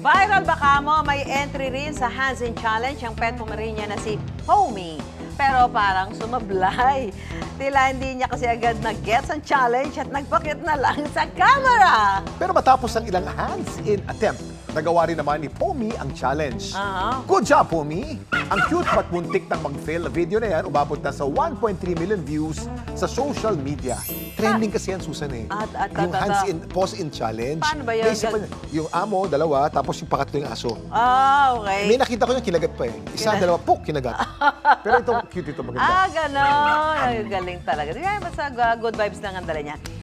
Viral baka mo, may entry rin sa Hands in Challenge ang pet Pomeranian na si Homie. Pero parang sumablay. Tila hindi niya kasi agad nag-gets ang challenge at nagpakit na lang sa camera. Pero matapos ang ilang hands-in attempt, nagawa rin naman ni Pomi ang challenge. Good job, Pomi! Ang cute but muntik nang mag-fail na video na yan, umabot na sa 1.3 million views sa social media. Trending kasi yan, Susan eh. Yung hands-in, pause-in challenge. Paano ba yun? Basically, yung amo, dalawa, tapos yung pangatlo yung aso. Okay. May nakita ko yung kinagat pa eh. Isa, dalawa, puk, kinagat. Pero ito, cute ito, maganda. Ganon. Ay, galing talaga. Basta good vibes lang ang dala niya.